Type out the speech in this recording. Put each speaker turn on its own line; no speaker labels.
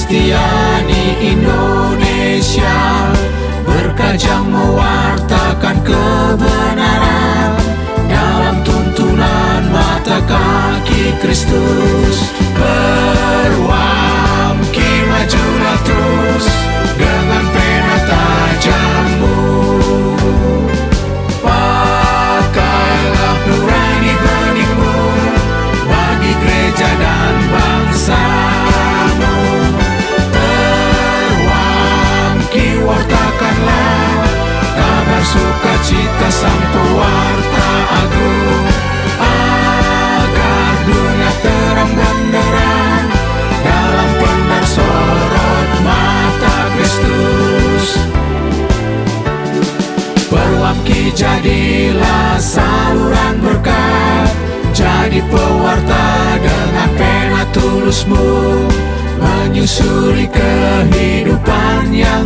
Kristiani Indonesia, berkajang mewartakan kebenaran dalam tuntunan mata kaki Kristus. Perwamki, majulah terus dengan pena tajammu. Pakailah nurani beningmu bagi gereja dan bangsamu. Perwamki, wartakanlah kabar sukacita sang pewarta agung, agar dunia terang benderang dalam benar sorot mata Kristus. Perwamki, jadilah saluran berkat, jadi pewarta dengan pena tulusmu, menyusuri kehidupan yang